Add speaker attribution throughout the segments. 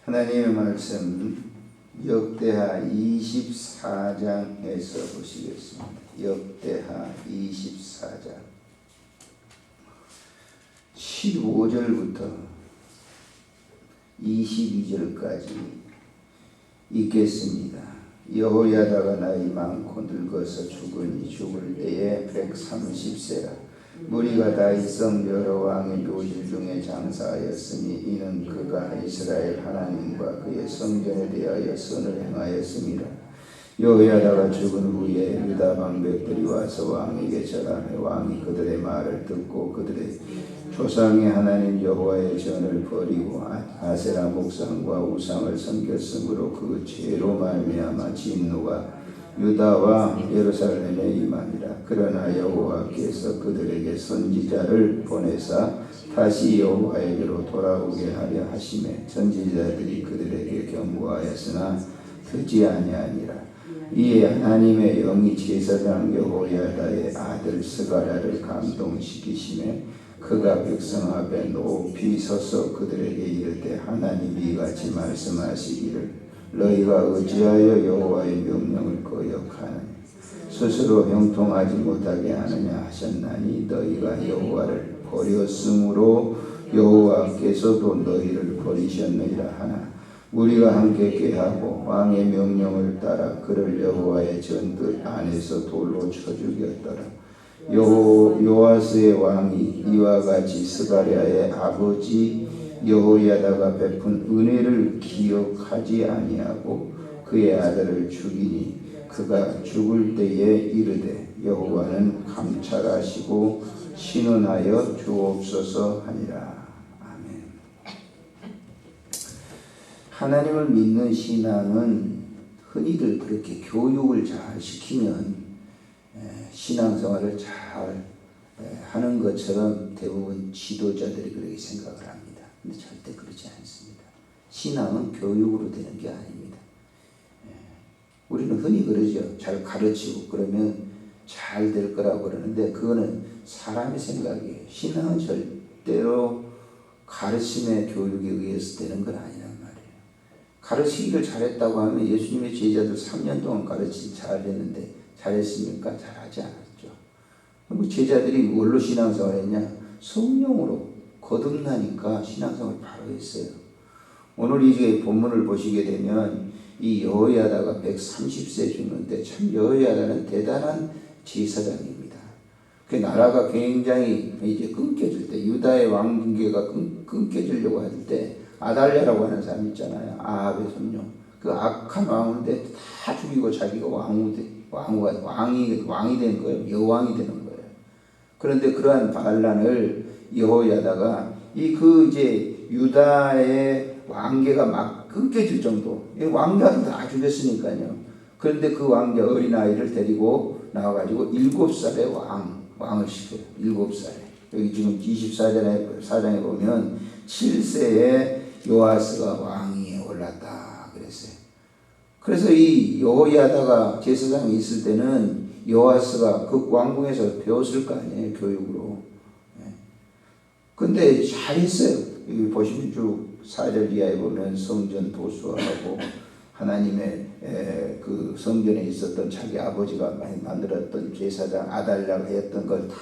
Speaker 1: 하나님의 말씀 역대하 24장에서 보시겠습니다. 역대하 24장 15절부터 22절까지 읽겠습니다. 여호야다가 나이 많고 늙어서 죽을 때에 130세라. 무리가 다 있어 여러 왕의 묘실 중에 장사하였으니 이는 그가 이스라엘 하나님과 그의 성전에 대하여 선을 행하였습니다. 여호야다가 죽은 후에 유다 방백들이 와서 왕에게 절하며 왕이 그들의 말을 듣고 그들의 조상의 하나님 여호와의 전을 버리고 아세라 목상과 우상을 섬겼으므로 그 죄로 말미암아 진노가 유다와 예루살렘에 임하니라. 그러나 여호와께서 그들에게 선지자를 보내사 다시 여호와에게로 돌아오게 하려 하시매 선지자들이 그들에게 경고하였으나 듣지 아니하니라. 이에 하나님의 영이 제사장 여호야다의 아들 스가랴를 감동시키시매 그가 백성 앞에 높이 서서 그들에게 이르되 하나님이 이같이 말씀하시기를 너희가 어찌하여 여호와의 명령을 거역하느냐 스스로 형통하지 못하게 하느냐 하셨나니 너희가 여호와를 버렸으므로 여호와께서도 너희를 버리셨느니라 하나 우리가 함께 꾀하고 왕의 명령을 따라 그를 여호와의 전들 안에서 돌로 쳐 죽였더라. 요아스의 왕이 이와 같이 스가랴의 아버지 여호야다가 베푼 은혜를 기억하지 아니하고 그의 아들을 죽이니 그가 죽을 때에 이르되 여호와는 감찰하시고 신원하여 주옵소서 하니라. 아멘. 하나님을 믿는 신앙은 흔히들 그렇게 교육을 잘 시키면 신앙생활을 잘 하는 것처럼 대부분 지도자들이 그렇게 생각을 합니다. 근데 절대 그렇지 않습니다. 신앙은 교육으로 되는 게 아닙니다. 우리는 흔히 그러죠. 잘 가르치고 그러면 잘 될 거라고 그러는데 그거는 사람의 생각이에요. 신앙은 절대로 가르침의 교육에 의해서 되는 건 아니란 말이에요. 가르치기를 잘했다고 하면 예수님의 제자들 3년 동안 가르치기 잘했는데 잘했습니까? 잘하지 않았죠. 뭐 제자들이 뭘로 신앙생활 했냐? 성령으로 거듭나니까 신앙생활 바로 했어요. 오늘 이제 본문을 보시게 되면 이 여호야다가 130세 죽는데 참 여호야다는 대단한 제사장입니다. 그 나라가 굉장히 이제 끊겨질 때 유다의 왕계가 끊겨지려고 할 때 아달랴라고 하는 사람 있잖아요. 아합의 손녀. 그 악한 왕인데 다 죽이고 자기가 왕이 된 거예요. 여왕이 되는 거예요. 그런데 그러한 반란을 여호야다가 이제 유다의 왕계가 막 끊겨질 정도. 왕자도 다 죽였으니까요. 그런데 그 왕자 어린아이를 데리고 나와가지고 7살에 왕을 시켜요. 7살에. 여기 지금 24장에 보면 7세에 요아스가 왕위에 올랐다 그랬어요. 그래서 이 여호야다가 제사장이 있을 때는 요아스가 그 왕궁에서 배웠을 거 아니에요. 교육으로. 근데 잘했어요. 여기 보시면 쭉 4절 이하에 보면 성전 도수하고 하나님의 그 성전에 있었던 자기 아버지가 많이 만들었던 제사장 아달랴가 했던 걸 다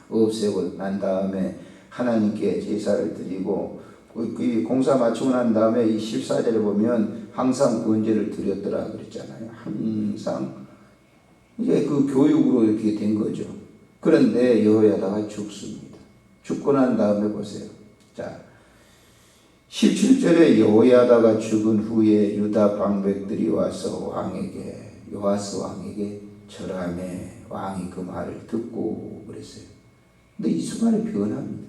Speaker 1: 없애고 난 다음에 하나님께 제사를 드리고 그 공사 마치고 난 다음에 이 14절에 보면 항상 번제를 드렸더라 그랬잖아요. 항상 이제 그 교육으로 이렇게 된 거죠. 그런데 여호야다가 죽습니다. 죽고 난 다음에 보세요. 자, 17절에 여호야다가 죽은 후에 유다 방백들이 와서 요아스 왕에게 절하며 왕이 그 말을 듣고 그랬어요. 근데 이 순간에 변합니다.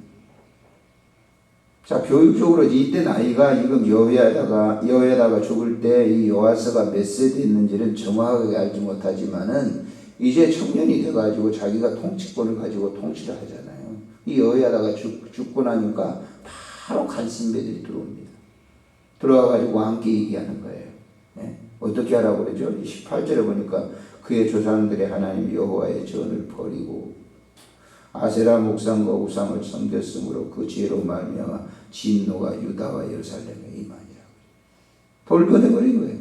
Speaker 1: 자, 교육적으로 이때 나이가 지금 여호야다가 죽을 때 이 요아스가 몇 세 됐는지는 정확하게 알지 못하지만은 이제 청년이 돼가지고 자기가 통치권을 가지고 통치를 하잖아요. 이 여호야다가 죽고 나니까 바로 간신배들이 들어옵니다. 들어와가지고 함께 얘기하는 거예요. 어떻게 하라고 그러죠? 18절에 보니까 그의 조상들의 하나님 여호와의 전을 버리고 아세라 목상과 우상을 섬겼으므로 그 죄로 말미암아 진노가 유다와 예루살렘에 임하니라. 돌변해버린 거예요.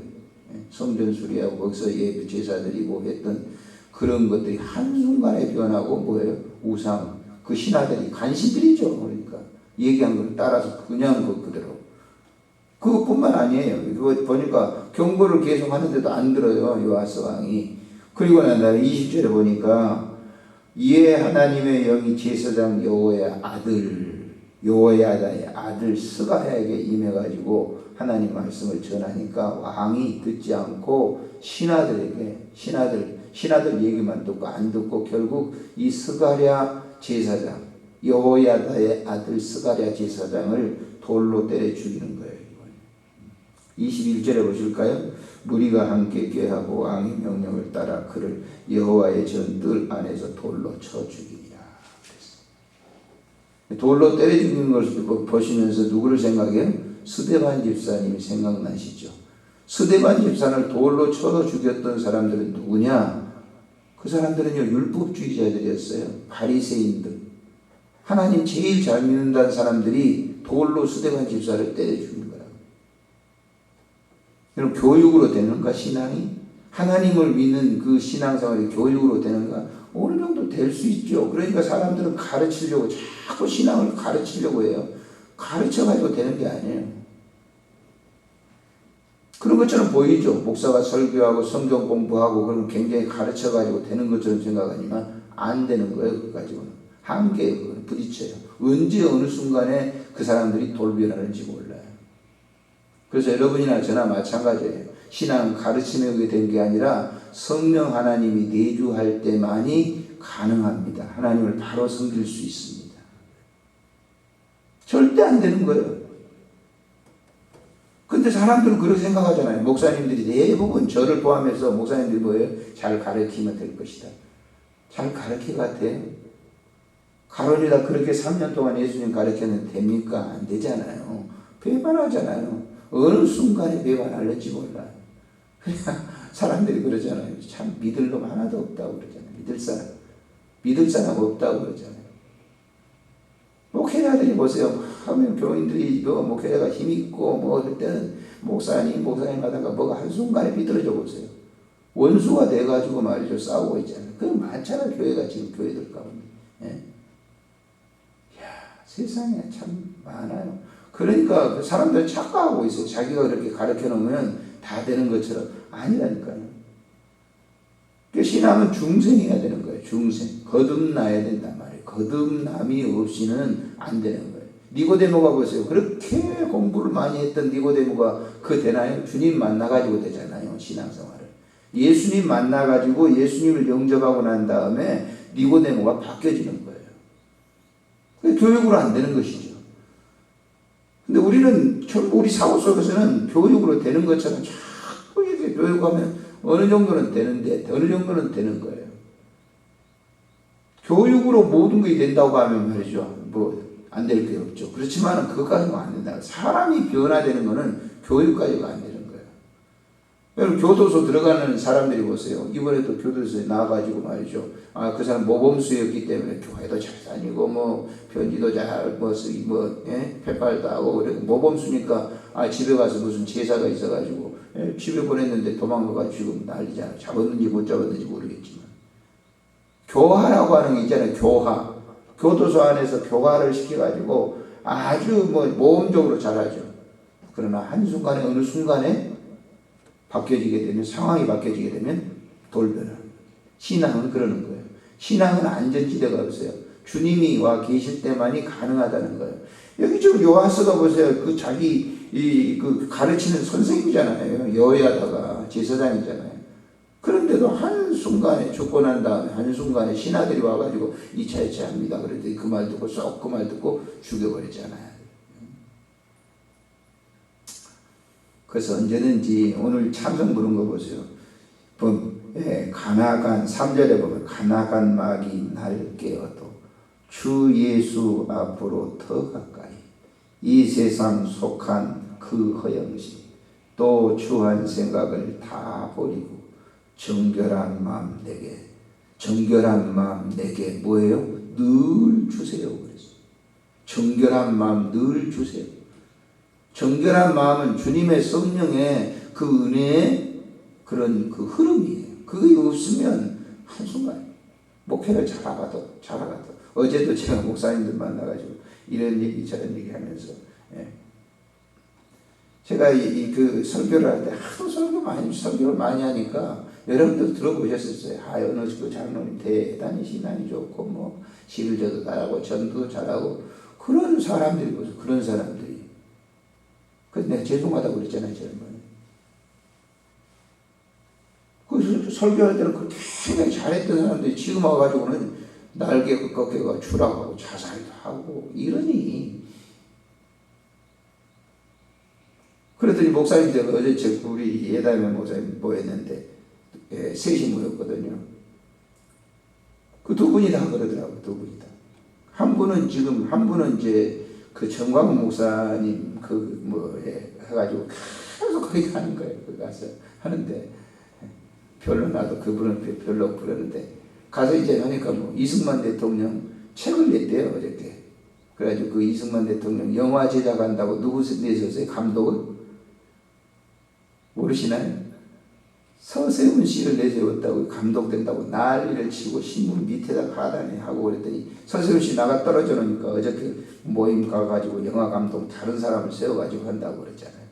Speaker 1: 성전 수리하고 거기서 예배 제사 드리고 했던 그런 것들이 한순간에 변하고 뭐예요? 우상, 그 신하들이 간신들이죠. 그러니까 얘기한 걸 따라서 그냥 그대로. 그것뿐만 아니에요. 이거 보니까 경고를 계속 하는데도 안 들어요. 요아스 왕이. 그리고 난 다음에 20절에 보니까 이에 하나님의 영이 제사장 여호야다의 아들 스가랴에게 임해가지고 하나님 말씀을 전하니까 왕이 듣지 않고 신하들 얘기만 듣고 안 듣고 결국 이 스가랴 제사장 여호야다의 아들 스가랴 제사장을 돌로 때려 죽이는 거예요. 21절에 보실까요? 무리가 함께 꾀하고 왕의 명령을 따라 그를 여호와의 전뜰 안에서 돌로 쳐 죽이니라. 돌로 때려 죽이는 것을 보시면서 누구를 생각해요? 스데반 집사님이 생각나시죠? 스데반 집사를 돌로 쳐서 죽였던 사람들은 누구냐? 그 사람들은요, 율법주의자들이었어요. 바리새인들. 하나님 제일 잘 믿는다는 사람들이 돌로 스데반 집사를 때려 죽인 거라고. 여러분, 교육으로 되는가, 신앙이? 하나님을 믿는 그 신앙생활이 교육으로 되는가? 어느 정도 될 수 있죠. 그러니까 사람들은 가르치려고, 자꾸 신앙을 가르치려고 해요. 가르쳐가지고 되는 게 아니에요. 그런 것처럼 보이죠. 목사가 설교하고 성경 공부하고 그러면 굉장히 가르쳐가지고 되는 것처럼 생각하지만 안 되는 거예요. 그거 가지고는. 한계에 부딪혀요. 언제 어느 순간에 그 사람들이 돌변하는지 몰라요. 그래서 여러분이나 저나 마찬가지예요. 신앙은 가르치는 게 된 게 아니라 성령 하나님이 내주할 때만이 가능합니다. 하나님을 바로 섬길 수 있습니다. 절대 안 되는 거예요. 근데 사람들은 그렇게 생각하잖아요. 목사님들이 대부분 저를 포함해서 목사님들이 뭐예요? 잘 가르치면 될 것이다. 잘 가르칠 것 같아요. 가론이다 그렇게 3년 동안 예수님 가르쳤는데 됩니까? 안 되잖아요. 배반하잖아요. 어느 순간에 배반할는지 몰라요. 그러니까 사람들이 그러잖아요. 참 믿을 놈 하나도 없다고 그러잖아요. 믿을 사람 없다고 그러잖아요. 목회자들이 보세요. 하면 교인들이 목회자가 힘있고 뭐 할 때는 목사님 하다가 뭐가 한순간에 비틀어져 보세요. 원수가 돼가지고 말이죠. 싸우고 있잖아요. 그건 많잖아요. 교회가 지금 교회들 가운데. 예? 이야, 세상에 참 많아요. 그러니까 사람들 착각하고 있어요. 자기가 그렇게 가르쳐 놓으면 다 되는 것처럼 아니라니까요. 신앙은 중생해야 되는 거예요. 중생. 거듭나야 된단 말이에요. 거듭남이 없이는 안 되는 거예요. 니고데모가 보세요. 그렇게 공부를 많이 했던 니고데모가 그 되나요? 주님 만나가지고 되잖아요. 신앙생활을. 예수님 만나가지고 예수님을 영접하고 난 다음에 니고데모가 바뀌어지는 거예요. 교육으로 안 되는 것이죠. 근데 우리 사고 속에서는 교육으로 되는 것처럼 자꾸 이렇게 교육하면 어느 정도는 되는데, 어느 정도는 되는 거예요. 교육으로 모든 것이 된다고 하면 말이죠. 안 될 게 없죠. 그렇지만 그것까지는 안 된다. 사람이 변화되는 것은 교육까지가 안 되는 거예요. 여러분, 교도소 들어가는 사람들이 보세요. 이번에도 교도소에 나와가지고 말이죠. 그 사람 모범수였기 때문에 교회도 잘 다니고, 편지도 잘, 페팔도 하고, 모범수니까, 집에 가서 무슨 제사가 있어가지고, 집에 보냈는데 도망가가지고 난리잖아요. 잡았는지 못 잡았는지 모르겠지만. 교화라고 하는 게 있잖아요. 교화. 교도소 안에서 교화를 시켜가지고 아주 모험적으로 잘하죠. 그러나 한순간에 어느 순간에 바뀌어지게 되면, 상황이 바뀌어지게 되면 돌변하는 거예요. 신앙은 그러는 거예요. 신앙은 안전지대가 없어요. 주님이 와 계실 때만이 가능하다는 거예요. 여기 지금 요하스가 보세요. 그 가르치는 선생님이잖아요. 여호야다가 제사장이잖아요. 그런데도 한순간에 죽고 난 다음에 한순간에 신하들이 와가지고 이차이차합니다. 그랬더니 그 말 듣고 쏙 그 말 듣고 죽여버리잖아요. 그래서 언제든지 오늘 찬송 부른 거 보세요. 가나간 3절에 보면 가나간 막이 나를 깨어도 주 예수 앞으로 더 가까이 이 세상 속한 그 허영심 또 추한 생각을 다 버리고 정결한 마음 내게 뭐예요? 늘 주세요. 그래서 정결한 마음 늘 주세요. 정결한 마음은 주님의 성령의 그 은혜의 그런 그 흐름이에요. 그게 없으면 한순간 목회를 잘하가도 어제도 제가 목사님들 만나가지고 이런 얘기 저런 얘기 하면서 제가 그 설교를 할 때 하도 설교를 많이 하니까 여러분들 들어보셨었어요. 어느 그 장로님 대단히 신앙이 좋고 뭐 시일저도 잘하고 전도도 잘하고 그런 사람들이 보세요. 그런 사람들이. 그래서 내가 죄송하다고 그랬잖아요. 저는. 그 설교할 때는 그렇게 굉장히 잘했던 사람들이 지금 와가지고는 날개 꺾여가 추락하고 자살도 하고 이러니. 그랬더니 목사님들 어제 우리 예담의 목사님 모였는데 셋이 모였거든요. 그 두 분이 다 그러더라고요. 두 분이 다. 한 분은 이제 그 정광훈 목사님 해가지고 계속 거기 가는 거예요. 거기 가서 하는데 별로 나도 그분은 별로 그러는데 가서 이제 하니까 뭐 이승만 대통령 책을 냈대요. 어저께. 그래가지고 그 이승만 대통령 영화 제작한다고 누구 내셨어요? 감독을? 모르시나요? 서세훈 씨를 내세웠다고 감독된다고 난리를 치고 신문 밑에다 가다니 하고 그랬더니 서세훈 씨 나가 떨어져 놓으니까 어저께 모임 가가지고 영화 감독 다른 사람을 세워가지고 한다고 그랬잖아요.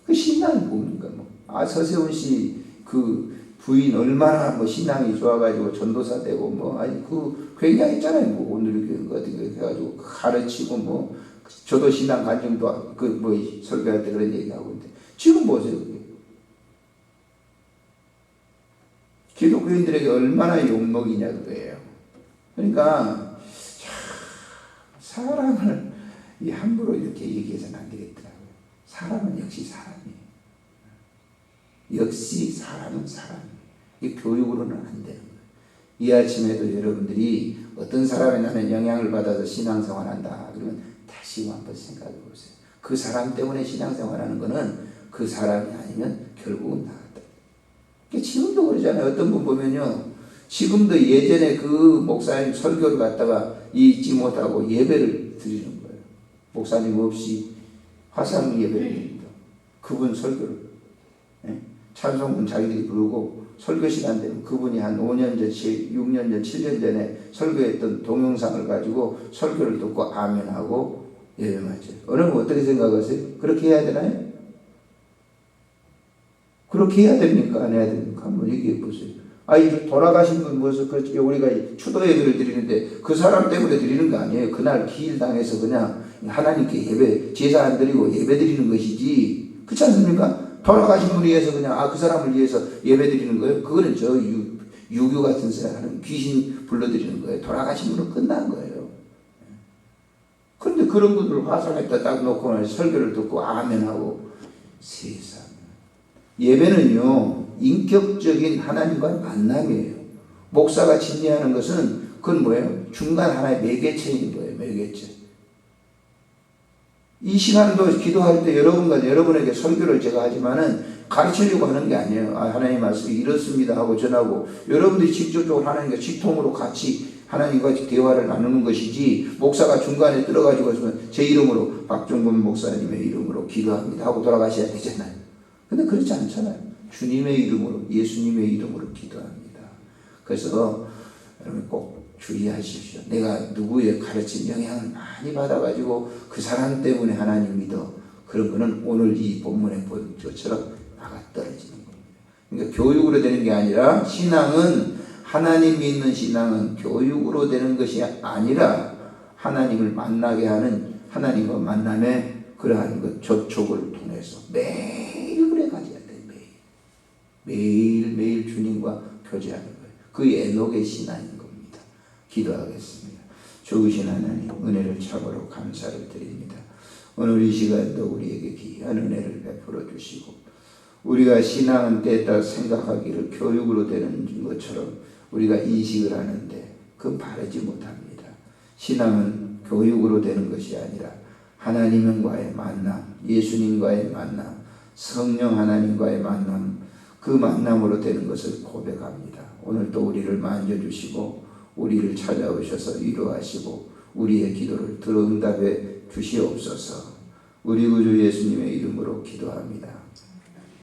Speaker 1: 그 신앙이 뭡니까? 서세훈 씨 그 부인 얼마나 신앙이 좋아가지고 전도사 되고 그 굉장했잖아요. 오늘 어떻게 해가지고 가르치고 저도 신앙 간증도 설교할 때 그런 얘기하고 있는데 지금 보세요. 기독교인들에게 얼마나 욕먹이냐 그거예요. 그러니까 사람을 함부로 이렇게 얘기해서는 안 되겠더라고요. 사람은 역시 사람이에요. 역시 사람은 사람이에요. 이 교육으로는 안 되는 거예요. 이 아침에도 여러분들이 어떤 사람에 나는 영향을 받아서 신앙생활한다 그러면 다시 한번 생각해 보세요. 그 사람 때문에 신앙생활하는 거는 그 사람이 아니면 결국은 나갔다. 지금도 그러잖아요. 어떤 분 보면요. 지금도 예전에 그 목사님 설교를 갖다가 잊지 못하고 예배를 드리는 거예요. 목사님 없이 화상 예배를 드립니다. 그분 설교를. 찬송은 자기들이 부르고 설교 시간 되면 그분이 한 5년 전, 6년 전, 7년 전에 설교했던 동영상을 가지고 설교를 듣고 아멘하고 예배 마쳐요. 여러분 어떻게 생각하세요? 그렇게 해야 되나요? 그렇게 해야 됩니까? 안 해야 됩니까? 한번 얘기해 보세요. 돌아가신 분 무슨 그렇지 우리가 추도 예배를 드리는데 그 사람 때문에 드리는 거 아니에요. 그날 기일 당해서 그냥 하나님께 예배 제사 안 드리고 예배 드리는 것이지. 그렇지 않습니까? 돌아가신 분을 위해서 그냥 그 사람을 위해서 예배 드리는 거예요. 그거는 유교 같은 사람은 귀신 불러드리는 거예요. 돌아가신 분은 끝난 거예요. 그런데 그런 분들을 화상에다 딱 놓고 설교를 듣고 아멘하고 세상. 예배는요 인격적인 하나님과의 만남이에요. 목사가 진리하는 것은 그건 뭐예요? 중간 하나의 매개체인 거예요. 매개체. 이 시간도 기도할 때 여러분에게 설교를 제가 하지만은 가르치려고 하는 게 아니에요. 하나님 말씀이 이렇습니다 하고 전하고 여러분들이 직접적으로 하나님과 직통으로 같이 하나님과 대화를 나누는 것이지 목사가 중간에 들어가지고 제 이름으로 박종범 목사님의 이름으로 기도합니다 하고 돌아가셔야 되잖아요. 근데 그렇지 않잖아요. 주님의 이름으로 예수님의 이름으로 기도합니다. 그래서 여러분 꼭 주의하십시오. 내가 누구의 가르침 영향을 많이 받아가지고 그 사람 때문에 하나님 믿어. 그런 거는 오늘 이 본문에 본 것처럼 나가 떨어지는 겁니다. 그러니까 교육으로 되는 게 아니라 신앙은 하나님 믿는 신앙은 교육으로 되는 것이 아니라 하나님을 만나게 하는 하나님과 만남의 그러한 그 접촉을 통해서 매일 그래 가져야 돼. 매일 주님과 교제하는 거예요. 그 에녹의 신앙인 겁니다. 기도하겠습니다. 좋으신 하나님 은혜를 참으로 감사를 드립니다. 오늘 이 시간도 우리에게 귀한 은혜를 베풀어 주시고 우리가 신앙은 때에 생각하기를 교육으로 되는 것처럼 우리가 인식을 하는데 그건 바르지 못합니다. 신앙은 교육으로 되는 것이 아니라 하나님과의 만남, 예수님과의 만남, 성령 하나님과의 만남, 그 만남으로 되는 것을 고백합니다. 오늘 또 우리를 만져주시고 우리를 찾아오셔서 위로하시고 우리의 기도를 들어 응답해 주시옵소서. 우리 구주 예수님의 이름으로 기도합니다.